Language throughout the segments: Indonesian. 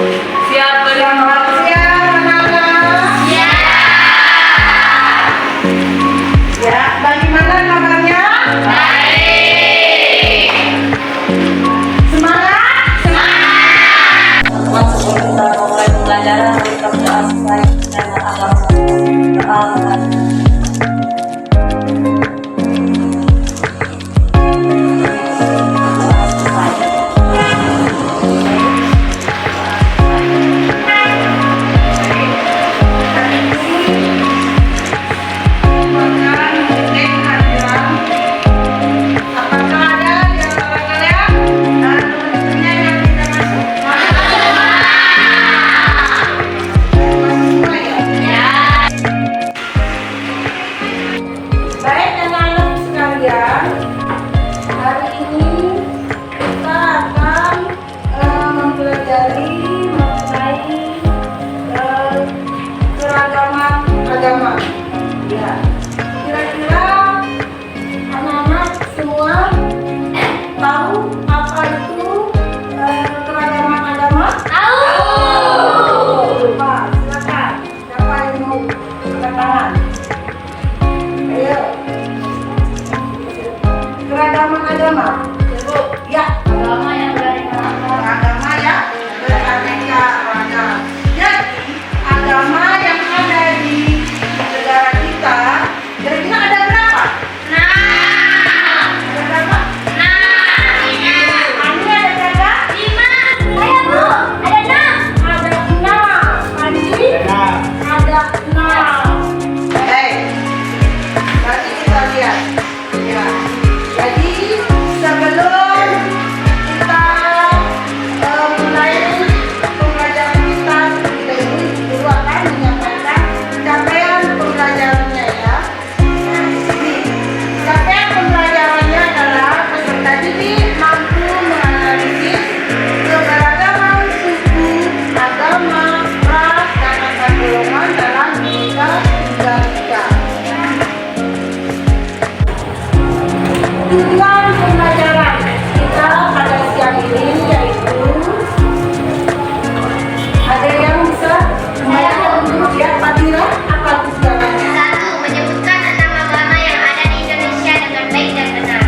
Siap Selamat siang anak-anak. Ya, bagaimana kabarnya? Semangat? Sebelum kita mulai pembelajaran, kita berdoa sesuai dengan agama. Doa. Baik anak-anak sekalian, hari ini kita akan mempelajari mengenai keragaman agama. Ya, kira-kira anak-anak semua tahu apa itu keragaman agama? Pak, silakan. Siapa yang mau angkat tangan? Ayo. Keragaman agama. Ya, Agama yang beraneka agama ya beraneka ragam. Jadi agama yang ada di negara kita, kira-kira ada berapa? Ada berapa? Ani ada berapa? Ada 6. Ani ada 6. Baik. Nanti kita lihat. Ya. Jadi sebelum kita mulai pembelajaran kita, kita dulu akan menyampaikan capaian pembelajarannya ya. Nah, di sini capaian pembelajarannya adalah peserta didik mampu menganalisis keberagaman suku, agama, ras, dan antar golongan dalam Bhinneka Tunggal Ika. Tujuan pembelajaran kita pada siang ini yaitu ada yang bisa membayangkan dulu ya, Pak Dira, apa tujuannya? Menyebutkan 6 agama yang ada di Indonesia dengan baik dan benar.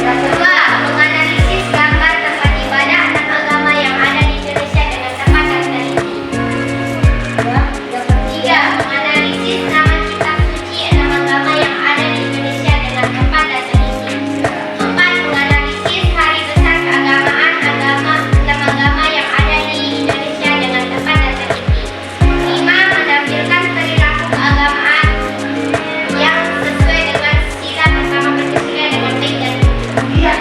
Yang kedua, 2. Menganalisis gambar tempat ibadah 6 agama yang ada di Indonesia dengan tepat dan teliti. ya, yang ketiga, 3. Menganalisis nama kitab suci 6 agama yang ada di Indonesia dengan tepat dan teliti. 4. Menganalisis hari besar keagamaan 6 agama yang ada di Indonesia dengan tepat dan teliti. 5. Menampilkan perilaku keagamaan yang sesuai dengan sila bersama Pancasila dengan baik dan benar. iya.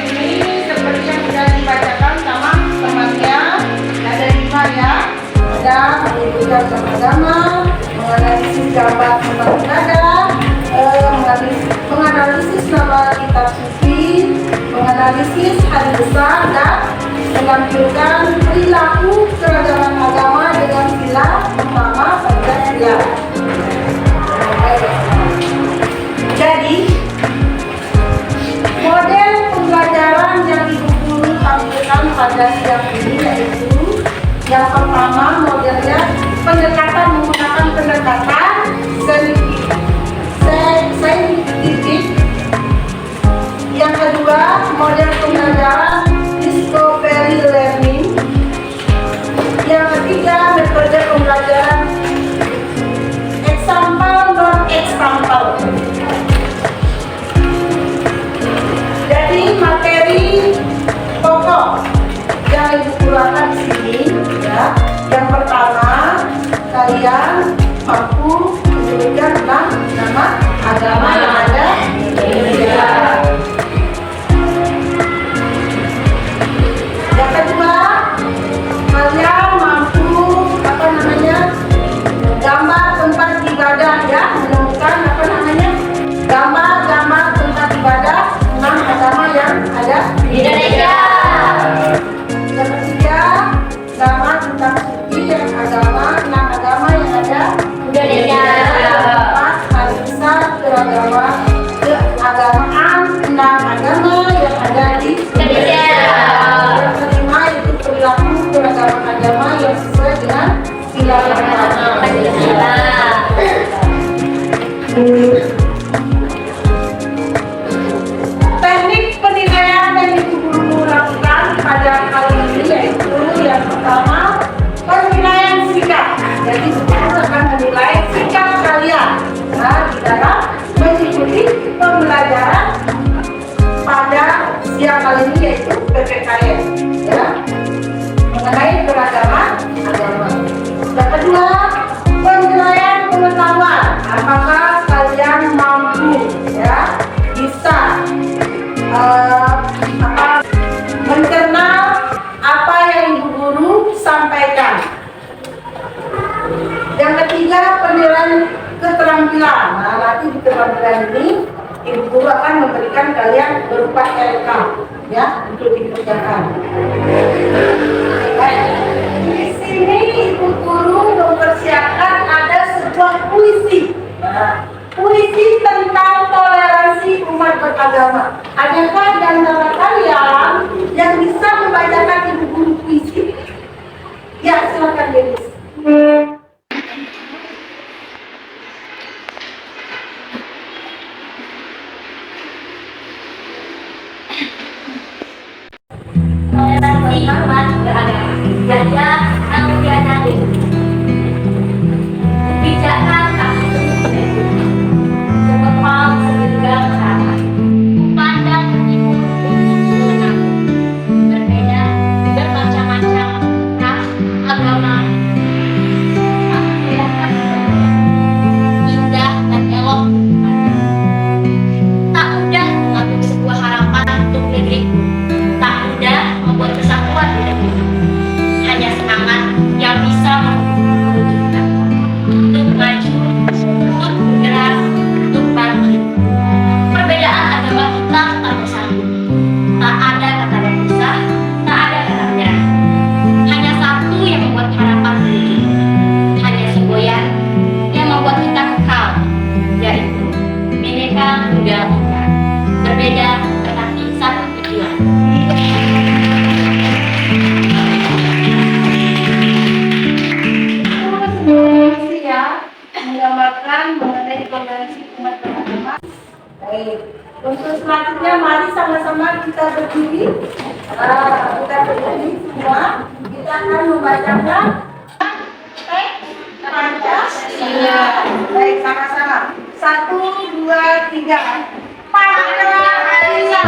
Ini seperti yang sudah dibacakan sama temannya, ada 5 ya. Ada menyebutkan agama, menganalisis gambar tempat ibadah, menganalisis nama kitab suci, menganalisis hari besar dan menampilkan perilaku keragaman agama dengan sila utama Pancasila. Jadi model pembelajaran yang Ibu Guru tampilkan pada siang ini yaitu yang pertama modelnya pendekatan menggunakan pendekatan saintifik. Yang kedua model pembelajaran discovery learning. Yang ketiga metode pembelajaran example non example. Jadi materi pokok yang Ibu kurangkan di sini ya. Yang pertama, kalian mampu menyebutkan nama agama yang ada di Indonesia. Yang kedua, kalian mampu gambar tempat ibadah ya, menemukan gambar tempat ibadah 6 agama yang ada di Indonesia. Yang ketiga, nama tentang suci yang agama 6 agama yang ada di Indonesia. Yang keempat, hari besar keagamaan Teknik penilaian yang ibu guru lakukan pada kali ini yaitu yang pertama penilaian sikap. Jadi ibu guru akan menilai sikap kalian di dalam mengikuti pembelajaran pada siang kali ini yaitu PPKN ya, mengenai keragaman agama. Yang kedua, penilaian pengetahuan. Apakah kalian mampu ya bisa mencerna apa yang ibu guru sampaikan. Yang ketiga, penilaian keterampilan. Nah, nanti di keterampilan ini ibu guru akan memberikan kalian berupa LK ya untuk dikerjakan. Di sini ibu guru mempersiapkan ada sebuah puisi. Nah, puisi tentang toleransi umat beragama. Adakah di antara kalian yang bisa membacakan ibu guru puisi? Ya, silakan Denis. Toleransi umat beragama. Yahya Al-Mujaddadi. Kebijakan tak sekepal segenggam harapan. Pandang timur menang. Berbeda bermacam-macam ras, agama. Tak kelihatan indah dan elok. Tak mudah mengambil sebuah harapan untuk negeriku. Tak mudah membuat kesatuan di negeri. Hanya semangat yang bisa mewujudkan untuk maju, untuk bergerak, untuk bangkit. Perbedaan agama kita tetap bersatu. Tak ada kata berpisah, tak ada kata menyerah. Hanya satu yang membuat harapan terwujud. Hanya semboyan yang membuat kita kekal, yaitu Bhinneka Tunggal Ika. Berbeda tetapi satu tujuan. Menggambarkan mengenai toleransi umat beragama. Baik, untuk selanjutnya mari sama-sama kita berdiri. Kita berdiri semua. Kita akan membacakan Pancasila. Baik, sama-sama. 1, 2, 3. Pancasila.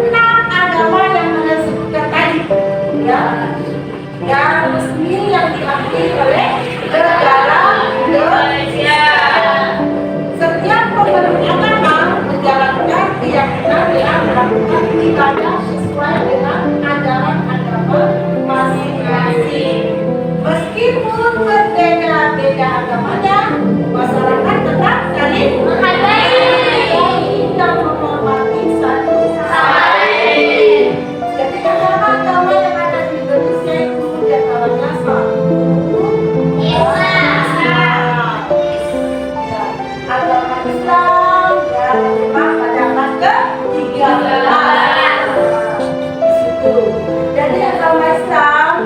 6 agama yang Anda sebutkan tadi, ya, yang resmi yang diakui oleh negara Indonesia. Setiap pemeluk agama menjalankan beribadah sesuai dengan ajaran agama masing-masing. Meskipun berbeda-beda agamanya, masyarakat tetap saling menghargai dan menghormati satu sama lain. Jadi agama-agama yang ada di Indonesia itu di antaranya satu agama Islam yang memang pada abad ke-13. Jadi agama Islam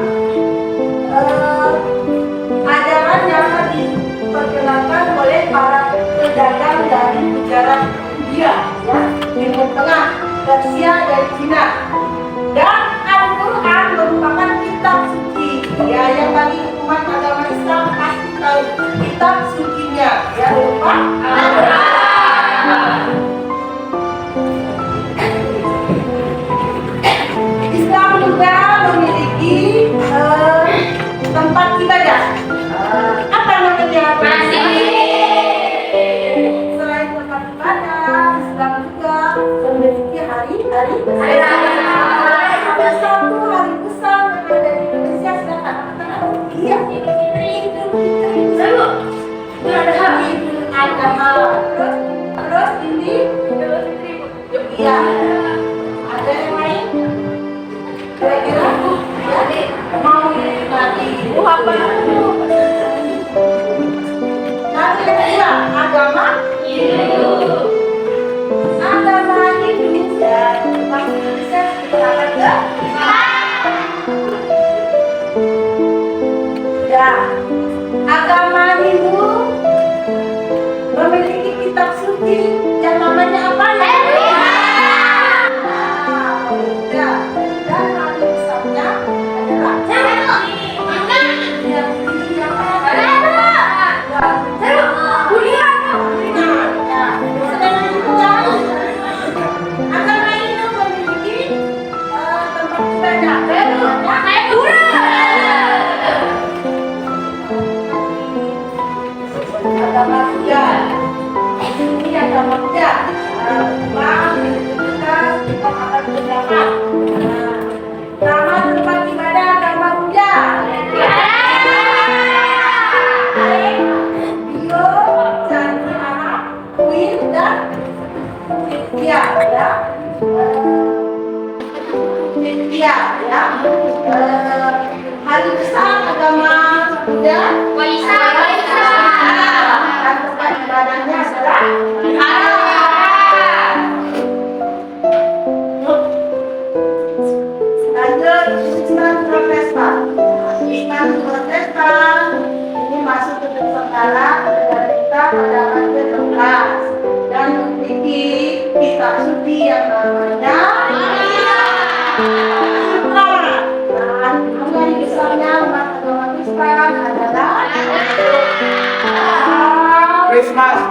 ajaran yang diperkenalkan oleh para pedagang dari negara India, ya, Timur Tengah, Persia dan Cina. Dan Al-Quran merupakan kitab suci, ya, yang bagi umat agama Islam pasti tahu kitab sucinya, ya, berupa Al-Quran. Islam juga memiliki tempat ibadah. Apa namanya? Selain tempat ibadah, Islam juga memiliki hari-hari besar. Ada satu hari besar yang ada di Indonesia, silakan tahu. Iya, Idul Adha. Terus ini, iya. Ada yang lain? Kira-kira mau mati apa? Nanti yang kedua, agama Hindu. Agama Hindu dan masuk Indonesia sekitar ke ya. Agama Hindu memiliki kitab suci yang namanya apa ya? Dan hari besarnya adalah agama Hindu memiliki tempat ibadah. Agama Buddha. Ini agama Buddha. Kita akan berjamaah. Nama tempat ibadah agama Buddha. Bio, Candi Anak, Kuil dan India, ya. India, ya. Hari besar agama Buddha. Dan tempat ibadahnya adalah lanjut Islam Protestan. Islam Protestan ini masuk ke Nusantara negara kita pada abad ke-16 dan memiliki kitab suci yang namanya Al-Quran. Dan hari besarnya umat agama Kristen adalah Christmas.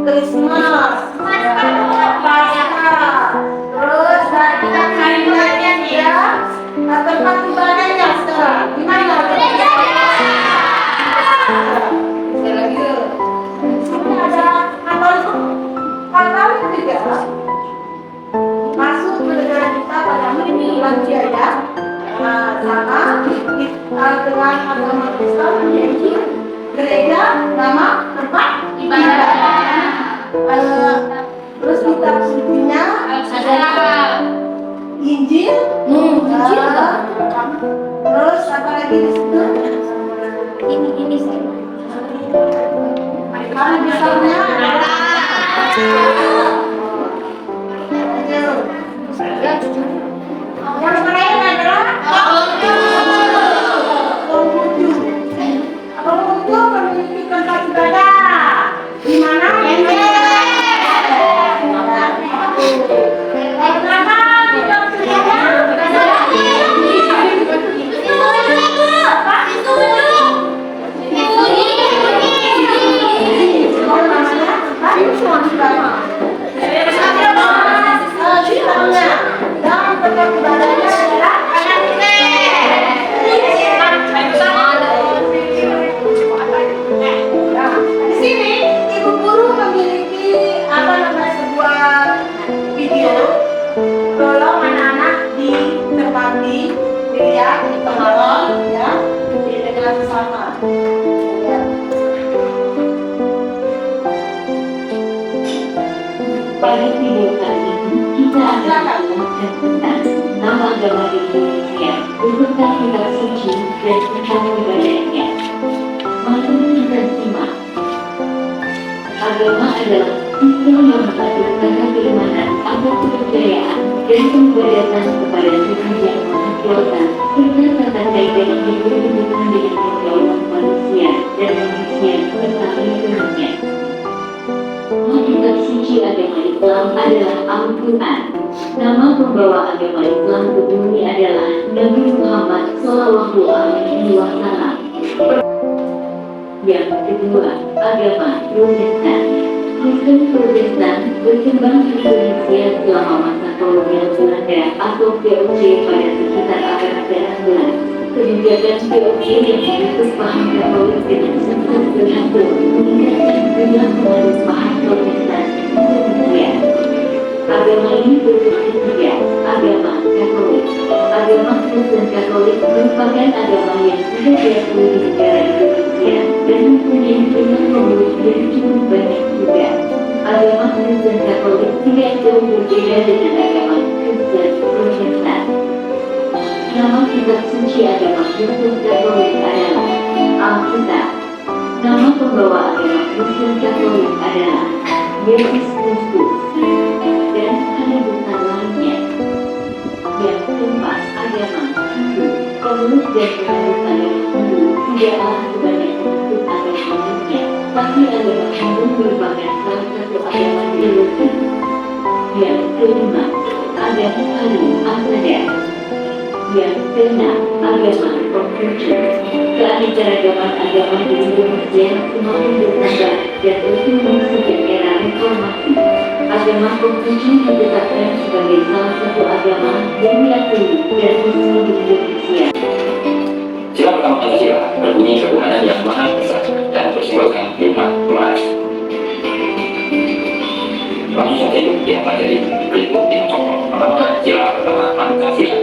Terus kita cari lagi ya tempat ibadahnya sekarang. Di mana? Ada Katolik juga masuk ke negara kita pada bulan Jaya. Sama dengan agama Kristen yaitu gereja nama tempat ibadah. Terus kitab sucinya adalah Injil. Terus apa lagi di situ? Ini hari besarnya adalah yang lain adalah Konghucu memiliki tempat ibadah di mana? Dan ya, dikawal ya, dengan sesama. Ya. Pada video kali ini kita akan belajar tentang nama agama di Indonesia beserta kitab suci dan tentang ibadahnya. Mari kita simak. Agama adalah sistem yang mengatur tata keimanan atau kepercayaan dan pengibadatan kepada Tuhan yang Maha Kuasa serta tata kaidah yang berhubungan dengan pergaulan manusia dan manusia serta lingkungannya. Kitab suci agama Islam adalah Al-Quran. Nama pembawa agama Islam ke bumi adalah Nabi Muhammad SAW. Yang kedua, agama Protestan. Kristen Protestan berkembang di Indonesia selama masa kolonial Belanda atau VOC pada sekitar abad ke-16. Kebijakan VOC yang mengikut paham Katolik dengan sukses berhasil meningkatkan jumlah penganut paham Protestan di Indonesia. Agama ini berfungsi tiga, agama Katolik. Agama Kristen Katolik merupakan agama yang sudah diakui di negara Indonesia dan mempunyai jumlah pemeluk yang cukup banyak juga. Agama Kristen Katolik tidak jauh berbeda dengan agama Kristen Protestan. Nama kitab suci agama Kristen Katolik adalah Alkitab. Nama pembawa agama Kristen Katolik adalah Yesus Kristus dan hari besar lainnya. Yang keempat, agama Hindu. Pemeluk dan penganut agama Hindu tidaklah sebanyak penganut agama lainnya, tapi agama Hindu merupakan salah satu agama teologi. Yang kelima, agama Hari-Asada. Yang keenam, agama Konghucu. Keanekaragaman agama di Indonesia semakin bertambah dan berkembang sejak era reformasi. Agama Konghucu ditetapkan sebagai salah satu agama yang diakui dan resmi di Indonesia. Sila pertama Pancasila berbunyi ketuhanan yang Maha Esa dan bersimbolkan 5 emas. Langsung saja itu yang pelajari berikut 5 contoh. Pertama, sila pertama Pancasila.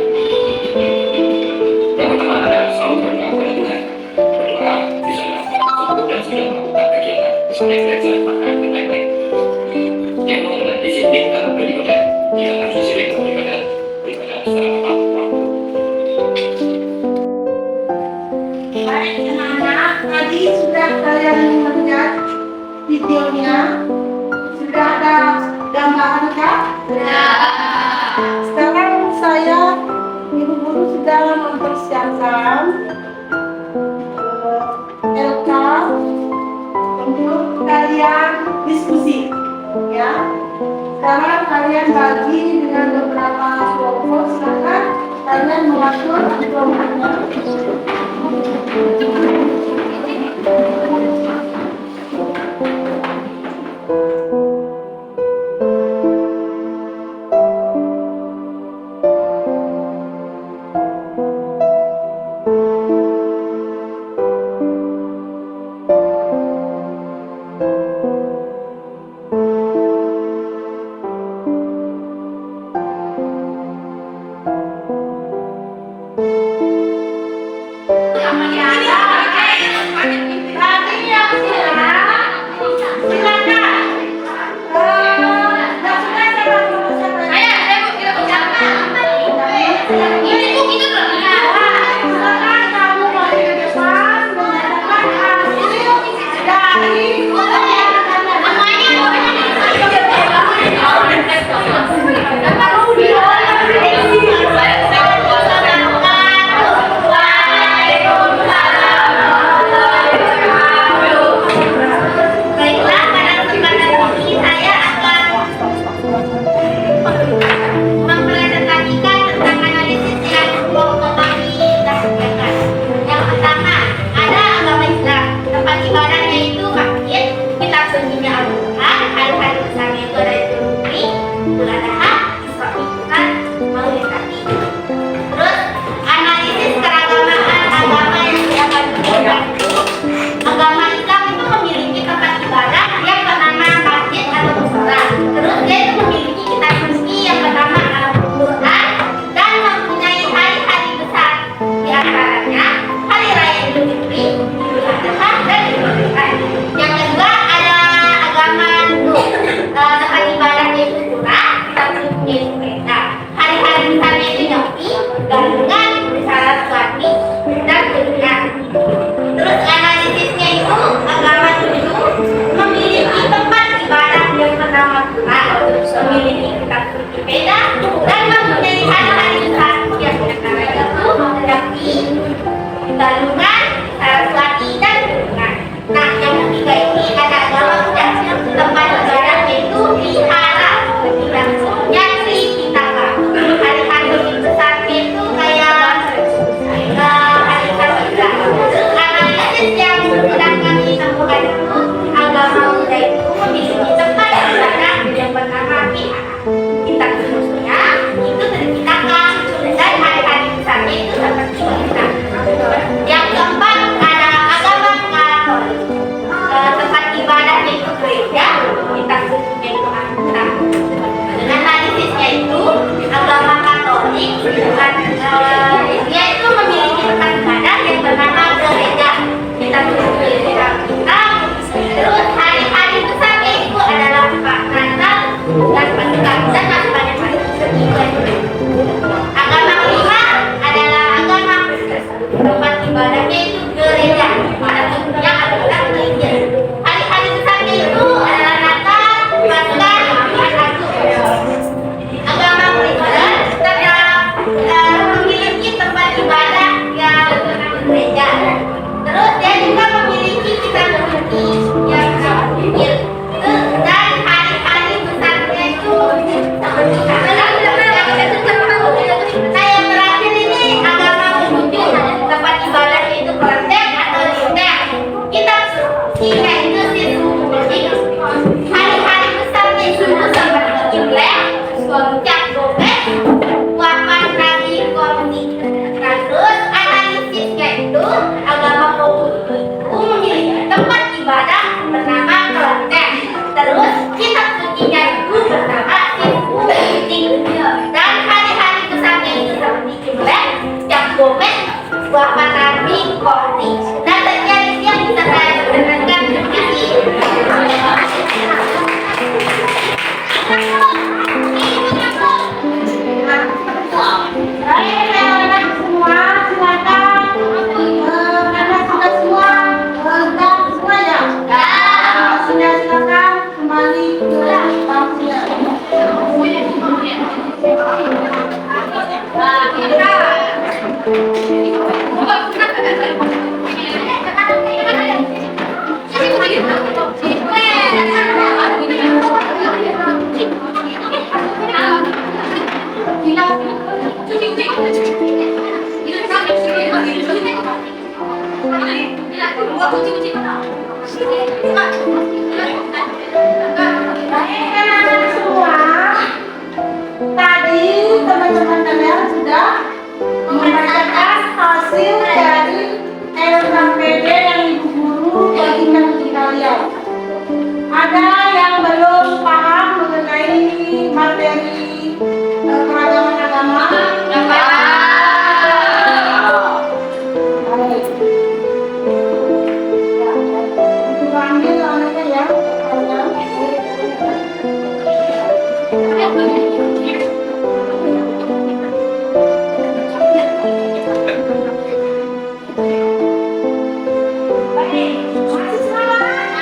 Yang pertama adalah selalu berdoa kepada Tuhan. Berdoa bisa dilakukan dan sudah melakukan kegiatan sebagai belajar makan dan lain-lain. Yang kedua adalah disiplin dalam beribadah. Kita harus disiplin dalam beribadah secara tepat waktu. Baik anak-anak, tadi sudah kalian melihat videonya. Sudah ada gambaran kah? Sekarang saya, ibu guru sudah mempersiapkan LK untuk kalian diskusi, ya. Sekarang kalian bagi dengan beberapa kelompok. Silakan kalian mengatur kelompoknya. Anak-anak semua, tadi teman-teman kalian sudah membacakan hasil dari LKPD yang ibu guru bagikan ke kalian. Ada yang belum paham mengenai materi keragaman agama? Baik. Ibu ambil anaknya ya. Baik, masih semangat?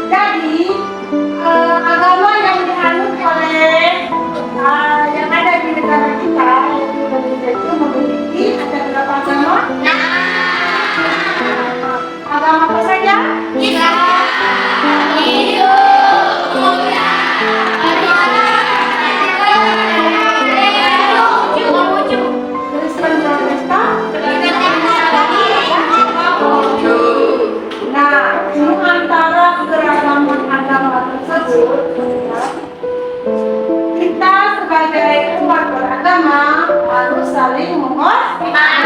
Jadi, agama yang dianut oleh yang ada di negara kita, yaitu Indonesia itu memiliki ada berapa agama? Agama apa saja? Kristen Protestan? Nah, di antara keragaman agama tersebut, kita sebagai umat beragama harus saling menghormati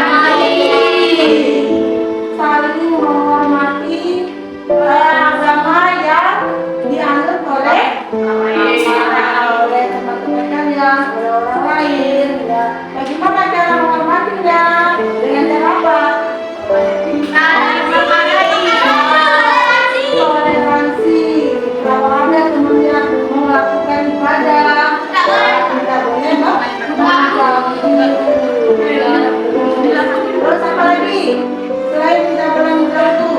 agama yang dianut oleh teman-teman kalian, oleh orang lain. Ya. Bagaimana cara menghormatinya? Dengan cara apa? Toleransi. Kalau ada teman yang melakukan ibadah, kita boleh terus apa lagi? Selain tidak boleh mengganggu,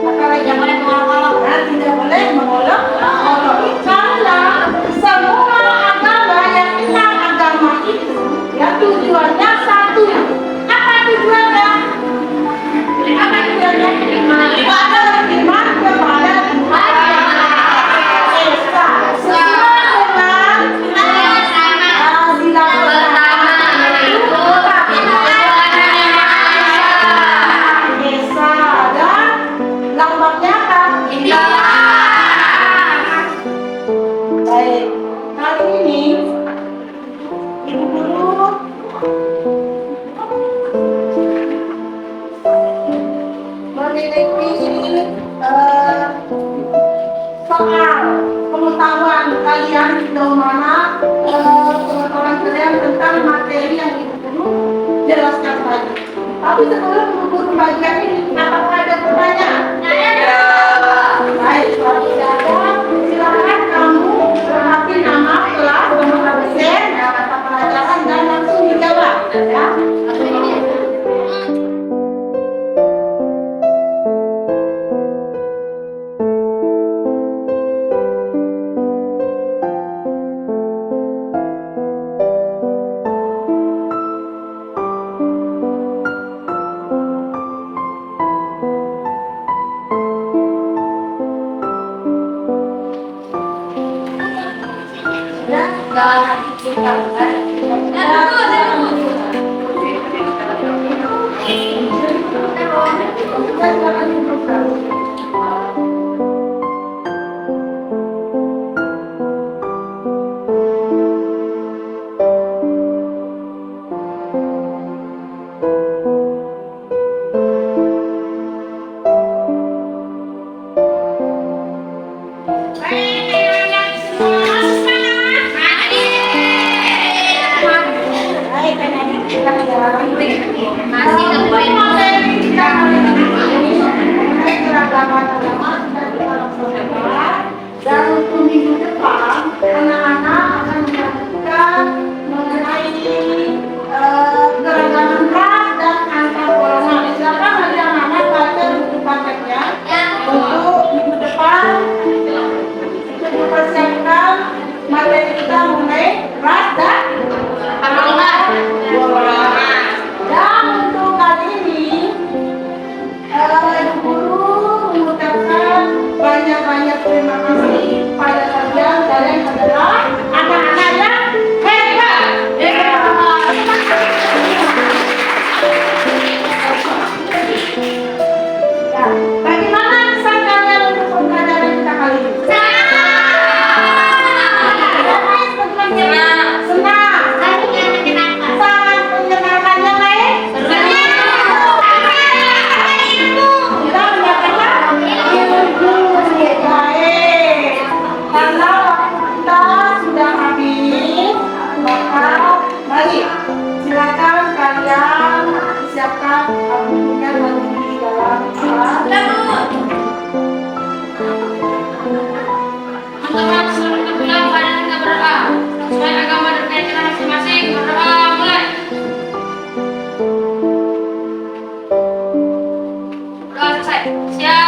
apa lagi? Tidak boleh mengolok-olok. Tidak boleh mengolok-olok. Karena semua agama yang tentang agama itu, ya tujuannya satu. Apa tujuannya? Apa tujuannya? Ibadah beriman kepada Tuhan Yang Maha Esa. Sesuai dengan sila pertama, yaitu Esa dan lambangnya apa? Baik, kali ini ibu guru memiliki soal pengetahuan kalian sejauh mana pengetahuan kalian tentang materi yang ibu guru jelaskan tadi. Tapi sebelum ibu guru bagian ini, apakah ada pertanyaan? Baik, kalau tidak ada, silakan kamu berarti nama kelas, nomor absen, kata pelajaran dan langsung dijawab, ya. Dan untuk minggu depan, anak-anak akan melakukan mengenai keragaman ras dan antar golongan. Silakan nanti anak-anak baca buku pajaknya untuk minggu depan untuk mempersiapkan materi kita mengenai ras dan golongan. Dan untuk kali ini, Ibu Guru mengucapkan banyak-banyak terima kasih Siap.